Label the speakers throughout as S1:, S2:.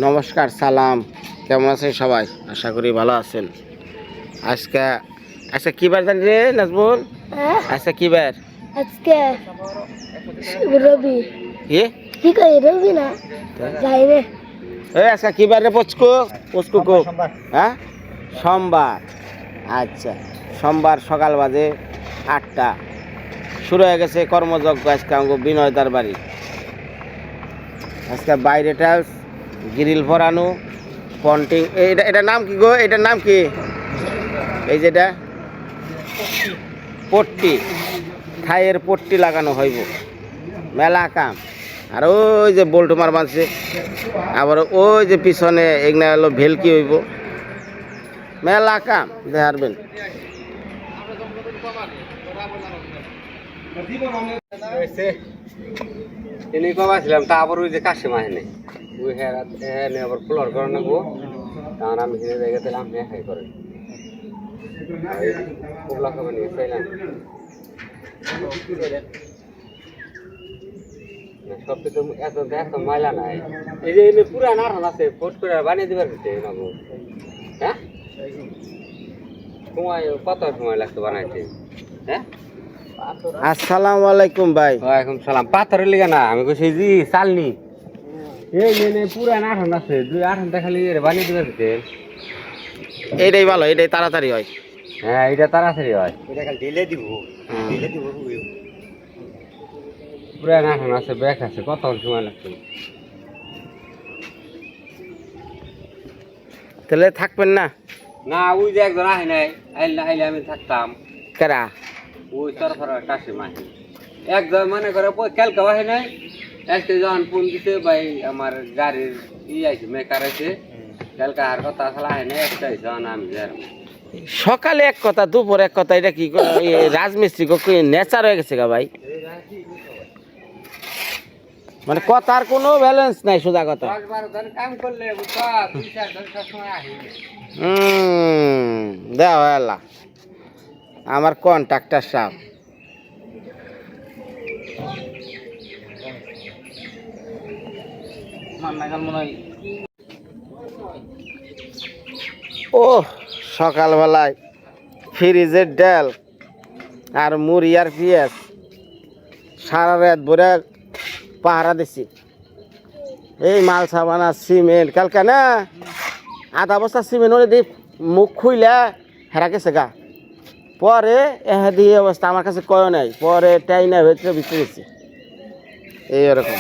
S1: নমস্কার, সালাম। কেমন আছেন সবাই? আশা করি ভালো আছেন। আজকে আচ্ছা কি বার জানি রে নাজবুল? আচ্ছা কি বার?
S2: আজকে রবি। কি কই রবি না? যাই রে।
S1: এই আজকে কি বার রে পুচকু? পুচকু কো? হ্যাঁ, সোমবার। আচ্ছা, সোমবার সকাল বাজে 8টা। শুরু হয়ে গেছে কর্মযজ্ঞ আজকে আমাকে বিনয়দার বাড়ি। আজকে বাইরে টাইলস গ্রিল ভরানো, পন্টিং। এটার নাম কি গো? এটার নাম কি? এই যেটা পট্টি, থাইয়ের পট্টি লাগানো হইব। মেলা কাম। আর ওই যে বল্টু মার বাঁধছে, আবার ওই যে পিছনে এগুলা হলো ভেলকি হইব। মেলা কাম দেখারবেন।
S3: এনে কমাইছিলাম তারপর ওই যে কাশি মাহে নেই ওই হ্যাঁ আবার ফ্লোর করে নেবো কারণ আমি হিরে জায়গা দিলাম হ্যাঁ খাই করে কুবলা খাবার নিয়ে চাইলাম সব কিছু এত এত ময়লা নাই এই যে এনে পুরা নাড়ান আছে ফোট করে বানিয়ে দিবার হচ্ছে নাবো হ্যাঁ সময় কত সময় লাগতো বানাইতে হ্যাঁ।
S1: আসসালামু আলাইকুম ভাই।
S3: ওয়ালাইকুম সালাম। পাথরের লিগা না আমি কইছি জি চালনি এই নে পুরা আঠান আছে 2-8 খালি বানিয়ে দিবে দিতে
S1: এইটাই ভালো, এইটাই তাড়াতাড়ি হয়।
S3: হ্যাঁ এটা তাড়াতাড়ি হয়
S4: এটা খালি ঢেলে দিব
S3: পুরা আঠান আছে ব্যাগ আছে কত সময় লাগছে
S1: তাহলে থাকবেন না?
S3: না ওই যে একজন আহে নাই আইলে আমি থাকতাম
S1: কেরা?
S3: ওই তরফার কাশি মাহি একজন মনে করে কালকে আহে নাই আজকে যখন ফোন দিতে ভাই আমার গাড়ির আইছে মেকার আছে কালকে আর কথা আসলে আহে নাই একটা যখন আমি যার
S1: সকালে এক কথা, দুপুর এক কথা। এটা কি রাজমিস্ত্রি নেচার হয়ে গেছে গা ভাই? মানে কথার কোনো ব্যালেন্স নাই, সোজা কথা।
S3: 10-12 দিন কাম করলে বুঝছো 2-4 ঘন্টার সময় আহি
S1: দেওয়া এলা আমার কন্ট্রাক্টর সাহেব। ও সকালবেলায় ফ্রিজের ডাল আর মুড়ি আর পেঁয়াজ সারা রাত ভরে পাহারা দিছি। এই মাল সাবান আর সিমেন্ট কালকে না আধা বস্তা সিমেন্ট ওরে দি মুখ খুইলা হেরা গেছে গা। পরে এহাদি অবস্থা আমার কাছে কয় নাই, পরে টাইনা ভেতরে ভিতরে গেছে এই এরকম।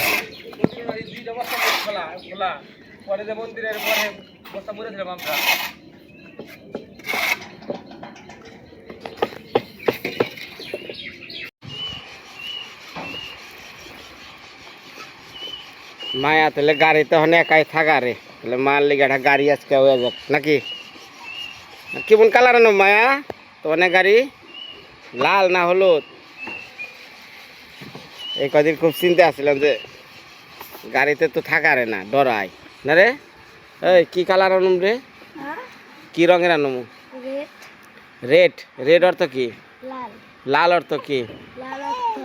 S1: মায়া তাহলে গাড়িতে হনে একাই থাকা রে, তাহলে মার লিগে একটা গাড়ি আজকে হয়ে যাক নাকি? কেমন কালার আনো মায়া তো? অনেক গাড়ি লাল না হলুদ? এই কদিন খুব চিন্তা আসছিলাম যে গাড়িতে তো থাকা রে না, ডরাই না রে। এই কি কালার আনুম রে? কি রঙের আনুম? রেড। রেড অর্থ কি?
S2: লাল।
S1: লাল অর্থ কি?
S2: লাল অর্থ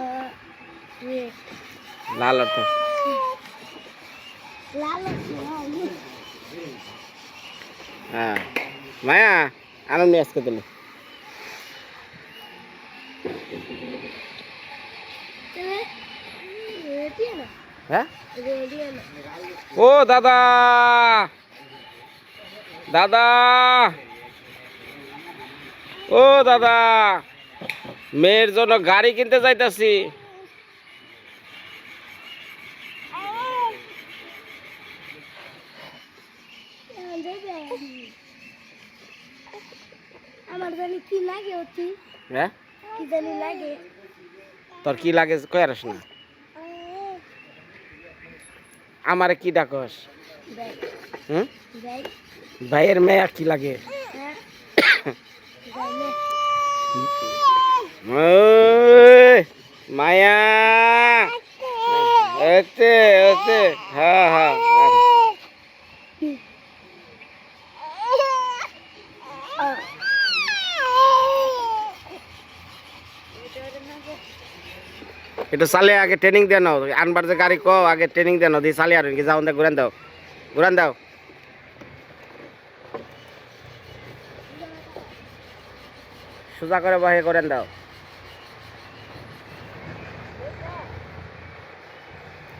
S2: রেড।
S1: লাল অর্থ
S2: লাল অর্থ
S1: হ্যাঁ। মায়া আনুম নি আজকে তাহলে। হ্যাঁ ও দাদা, দাদা ও দাদা, মেয়ের জন্য গাড়ি কিনতে যাইতাছি।
S2: আমার জানি কি লাগে অতি?
S1: হ্যাঁ
S2: কি জানি লাগে?
S1: তোর কি লাগে কই আরস না? আমারে কি ডাকস? হুম, ভাইয়ের মেয়ে কি লাগে? মায়া এতে এতে হ্যাঁ হ্যাঁ। একটু চালে আগে ট্রেনিং দেন আনবার যে গাড়ি ক আগে ট্রেনিং দেন দিয়ে চালিয়ে আর কি যাও ঘুরান দাও ঘুরান দাও সোজা করে বহে করেন দাও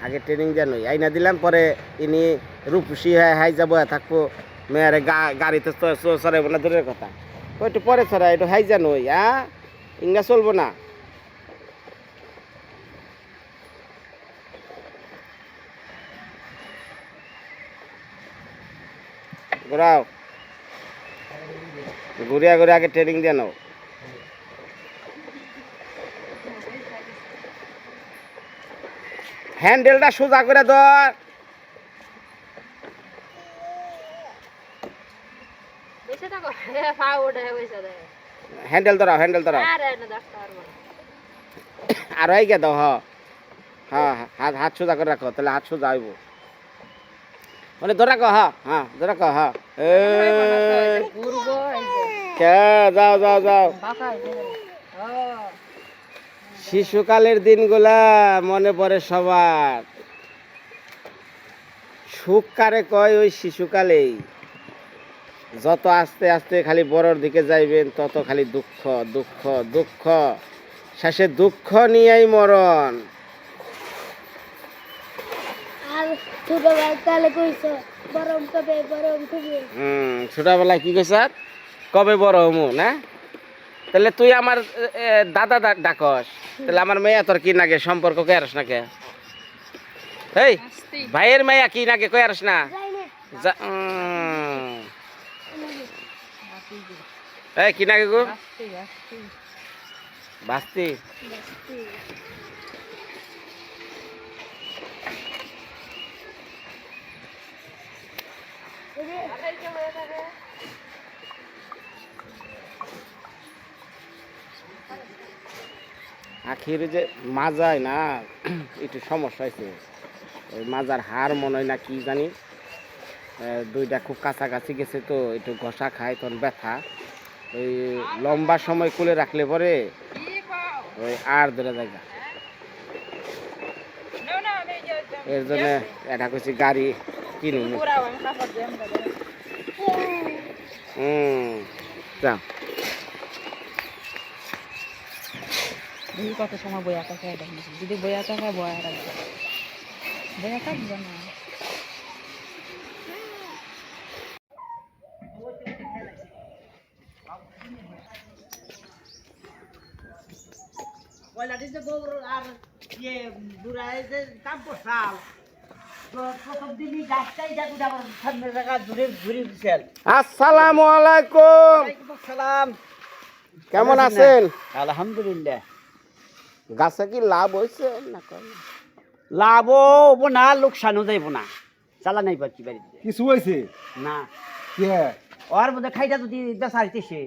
S1: আগে ট্রেনিং দেন আইনা দিলাম পরে ইনি রূপসী হাই যাবো থাকবো মেয়ারে গাড়িতে চড়াইব না দূরের কথা একটু পরে ছড়া একটু হাই যান ওই ইংরা চলবো না ঘোরাও ঘুরিয়া ঘুরে আগে ট্রেনিং দিয়ে নাও হ্যান্ডেলটা সোজা করে ধর হ্যান্ডেল ধরাও আর এই গে দাও হ্যাঁ হাত সোজা করে রাখো তাহলে হাত সোজা আইব মানে ধরে রাখো হ্যাঁ ধরে রাখো যাও যাও যাও শিশুকালের দিনগুলা মনে পড়ে সবার সুখ কারে কয় ওই শিশুকালেই যত আস্তে আস্তে খালি বড়র দিকে যাইবেন তত খালি দুঃখ দুঃখ দুঃখ শেষে দুঃখ নিয়েই মরণ
S2: আর ছোটবেলায় তাহলে কইছো গরম কবে
S1: ছোটবেলায় কি কইছ কবে বড় হমু না তাহলে তুই আমার দাদা ডাকস তাহলে আমার মেয়া তোর কি নাগে সম্পর্ক কে আরস না কে এই ভাইয়ের মেয়া কি নাগে কই আরস না এই কি নাগে গো বাস্তি আখির যে মাজায় না একটু সমস্যা হয়েছে ওই মাজার হাড় মনে হয় না কি জানি দুইটা খুব কাছাকাছি গেছে তো একটু ঘষা খায় তখন ব্যথা ওই লম্বা সময় কুলে রাখলে পরে ওই আর ধরে জায়গা এর জন্য এটা করছি গাড়ি কিনুন যাও
S4: কত সময় বইয়া থাকে যদি বইয়া থাকে বয়া রাখবে বইয়া থাকবে না
S1: আসসালামু আলাইকুম কেমন আছেন
S5: আলহামদুলিল্লাহ
S1: গাছে কি লাভ হয়েছে না
S5: লাভও হবো না লোকসানও যাইব না চালা নাই পাচ্ছি বাড়িতে
S6: কিছু হয়েছে
S5: না
S6: কে
S5: ওর মধ্যে খাইটা যদি বেসারিতেছে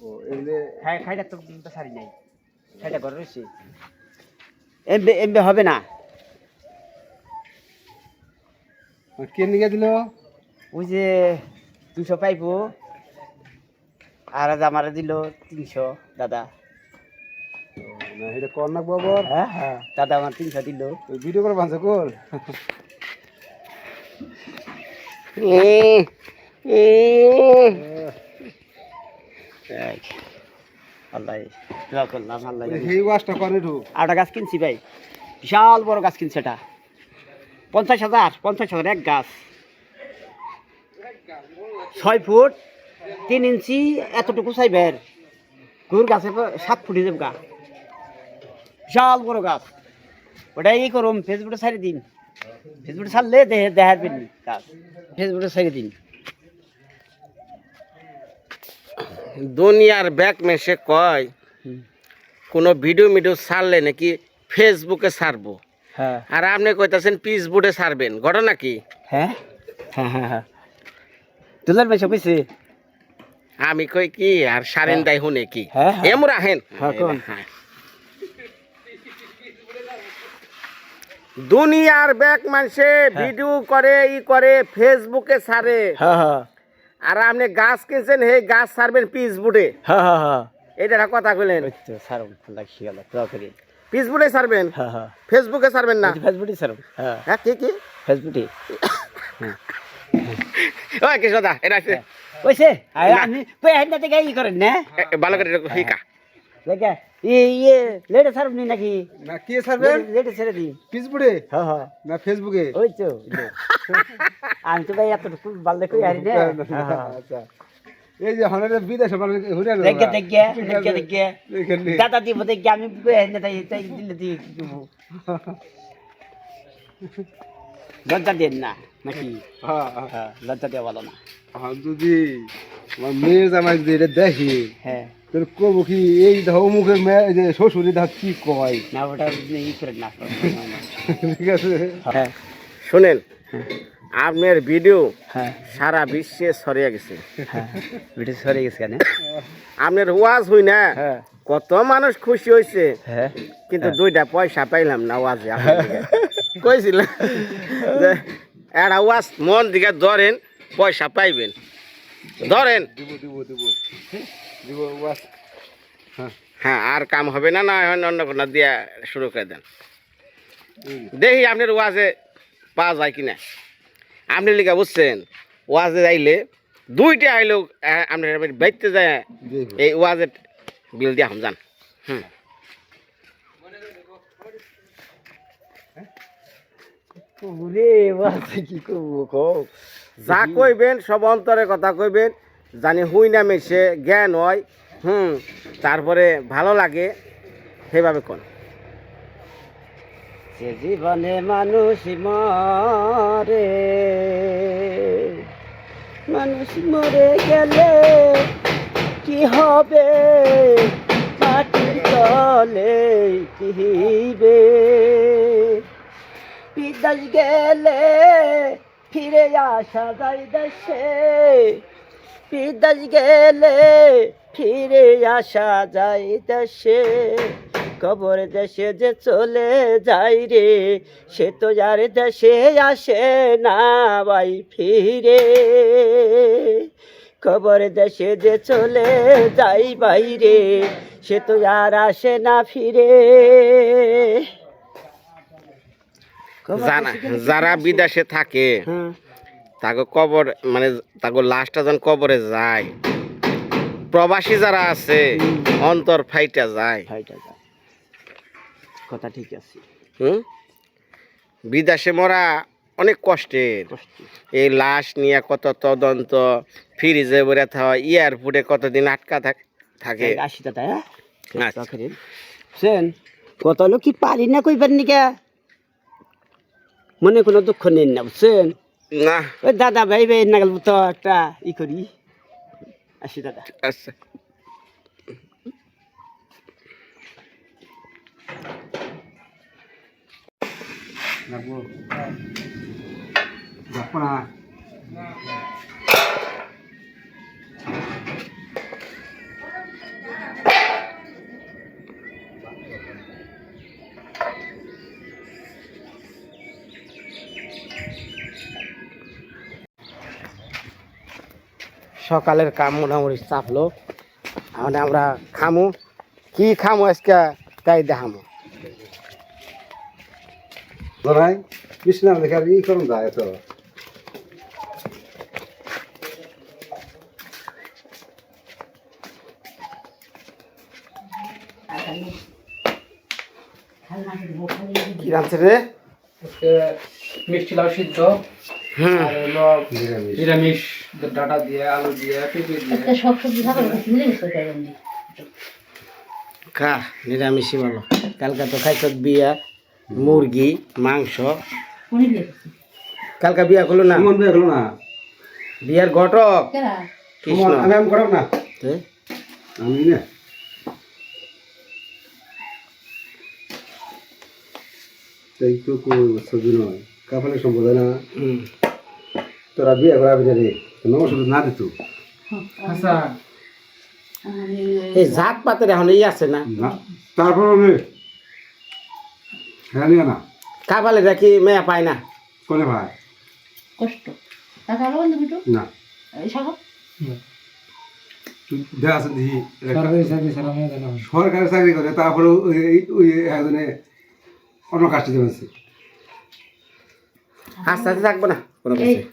S6: ও এই যে
S5: হ্যাঁ খাইটা তো বেসারি নাই খাইটা ঘরে রয়েছে এমবে এমবে হবে না
S6: কে নিয়ে দিল
S5: ওই যে 200 পাইবো আর আজ আমারে দিল 300 দাদা
S6: না এটা কর না বাবার
S5: হ্যাঁ হ্যাঁ দাদা আমার 300 দিল
S6: ওই ভিডিও করে বাঁচা কর
S5: আল্লাহ দোয়া করলাম আল্লাহ
S6: এই ওয়াশটা করে ঢু
S5: আটা গাছ কিনছি ভাই বিশাল বড় গাছ কিনছে এটা 50,000 এক গাছ 6 ফুট 3 ইঞ্চি এতটুকু চাইবের গুড় গাছে 7 ফুটে যাবে গা বিশাল বড় গাছ ওটা এই করুম ফেসবুকে ছাড়ি দিন ফেসবুকে ছাড়লে দেখার পেন গাছ ফেসবুকে ছাড়ি দিন
S1: দুনিয়ার ব্যাক মেসে কয় কোনো ভিডিও ছাড়লে নাকি ফেসবুকে ছাড়বো
S5: হ্যাঁ
S1: আর আপনি কইতাছেন পিসবোর্ডে ছাড়বেন ঘটনা কি
S5: হ্যাঁ হ্যাঁ হ্যাঁ হ্যাঁ দুলার মেশে কইছে
S1: আমি কই কি আর সারেন দাই হুনে কি
S5: হ্যাঁ, হ্যাঁ।
S1: এমরা হেন
S5: হ্যাঁ, কোন?
S1: দুনিয়ার ব্যাক মানুষে ভিডিও করে করে ফেসবুকে ছাড়ে
S5: হ্যাঁ হ্যাঁ
S1: আর আপনি গাছ কিনছেন হে গাছ ছাড়বেন পিসবোর্ডে
S5: হ্যাঁ হ্যাঁ হ্যাঁ
S1: এটা একটা কথা কইলেন
S5: ওই তো সারম লাগছি গেল দোয়া করি
S1: ফেসবুকে ছাড়বেন
S5: হ্যাঁ হ্যাঁ
S1: ফেসবুকে ছাড়বেন না
S5: ফেসবুকে স্যার হ্যাঁ
S1: হ্যাঁ কি
S5: ফেসবুকে
S1: ওই কৃষ্ণদা এটা আছে
S5: ওইসে আপনি হেডটা থেকে ই করেন না
S1: ভালো করে শিখা
S5: দেখে ইয়ে লেটে ছাড়বনি নাকি
S6: না কে ছাড়বেন
S5: লেটে ছেড়ে দিই
S6: ফেসবুকে
S5: হ্যাঁ হ্যাঁ
S6: না ফেসবুকে
S5: ওই তো আমি তো ভাই এতটুকু বাল দেখে হারি না
S6: আচ্ছা এই যে হনারে বিদেশে মানে ঘুরে
S5: দেখে দাদা দিব দেখে আমি হেডটা তাই দিলে দিয়ে কি দেবো লজ্জা দেন না নাকি
S6: হ্যাঁ
S5: হ্যাঁ লজ্জা দেওয়া ভালো না
S6: হ্যাঁ যদি আমার মেয়ে জামাই যদি এটা দেখি
S5: হ্যাঁ
S6: তাহলে কব কি এই দাও মুখের মেয়ে যে শ্বশুরি দাঁত কি কয়
S5: না ওটা ই করে না
S6: ঠিক আছে
S5: হ্যাঁ
S1: শুনেন আপনার ভিডিও
S5: হ্যাঁ
S1: সারা বিশ্বে ছড়িয়ে গেছে
S5: হ্যাঁ ভিডিও সরে গেছে কেন
S1: আপনার ওয়াজ হই না
S5: হ্যাঁ
S1: কত মানুষ খুশি হয়েছে
S5: হ্যাঁ
S1: কিন্তু 2টা পয়সা পাইলাম না ওয়াজে কইছিল যে একটা ওয়াজ মন দিকে ধরেন পয়সা পাইবেন ধরেন
S6: দিব দিব দিব দিব বাস
S1: হ্যাঁ আর কাম হবে না না অন্য কোনো দিয়া শুরু করে দেন দেখি আপনার ওয়াজে পাওয়া যায় কিনা আপনি লিখা বুঝছেন ওয়াজে আইলে 2টা আইলেও আপনার বাইতে যায় এই ওয়াজের বিল দিয়া হম যান
S5: ওরে বাবা কি করবো কও
S1: যা কইবেন সব অন্তরে কথা কইবেন জানি হুই না মেশে জ্ঞান হয় তারপরে ভালো লাগে সেভাবে কোন
S5: সে জীবনে মানুষ মরে মানুষ মরে গেলে কি হবে মাটির তলে কি হইবে বিদেশ গেলে ফিরে আসা যায় দেশে বিদেশ গেলে ফিরে আসা যায় দেশে কবর দেশে যে চলে যাই রে সে তো আর দেশে আসে না ভাই ফিরে কবর দেশে যে চলে যাই বাইরে সে তো আর আসে না ফিরে
S1: যারা বিদেশে থাকে
S5: হ্যাঁ
S1: তাকে কবর মানে তাকে লাশটা যখন কবরে যায় প্রবাসী যারা আছে অন্তর ফাইটা যায়
S5: ভাইটা যা কথা ঠিক আছে
S1: বিদেশে মরা অনেক কষ্টের এই লাশ নিয়ে কত তদন্ত ফ্রিজে ভরে থাকা এয়ারপোর্টে কতদিন আটকা থাকে
S5: আসি দাদা হ্যাঁ
S1: আচ্ছা।
S5: শোন কত লোক কি পারি না কইবার নিকা মনে কোনো দুঃখ নেই না বুঝছেন
S1: না
S5: ওই দাদা ভাই ভাই নাগাল তো একটা ই করি আসি দাদা
S1: আচ্ছা
S6: রাখবো রাখবো না
S1: সকালের কাম মোটামুটি চাপলো এখন আমরা খামু কি খামু আজকে তাই দেখামু
S6: ধরাই কৃষ্ণ দেখে আর ই করুন যায় তো
S1: কি রাঁধছে রে
S7: মিষ্টি লাউ সিদ্ধ আর হলো নিরামিষ ডাটা দিয়ে আলু দিয়ে পেঁপে দিয়ে
S2: সব সবজি খাবার নিরামিষ করে
S1: খা নিরামিষই ভালো কালকে তো খাইছ বিয়া মুরগি মাংস কালকে বিয়া করলো না
S6: মন বের হলো না
S1: বিয়ার ঘটক কৃষ্ণ
S6: আমি করব না
S1: তে?
S6: আমি না তাই তো কই সবজি নয় কাফালে সম্পদ না
S1: হুম।
S6: তোরা বিয়ে করাবি রে নমস্কার না দিত
S7: হাসান
S1: এই জাত পাতের এখন ই আছে না
S6: না তারপর আমি হ্যাঁ নিয়ে না
S1: কাবালে দেখি মেয়া পায় না
S6: কোনে ভাই
S2: কষ্ট টাকা আলো বন্ধু বিটু
S6: না
S2: এই সাগর
S6: দেখা আছে দেখি
S7: সরকারি চাকরি ছাড়া মেয়ে জানা
S6: সরকারি চাকরি করে তারপরে ওই একজনে অন্য কাজটি দেবেন
S1: আস্তে আস্তে থাকবো না কোনো কিছু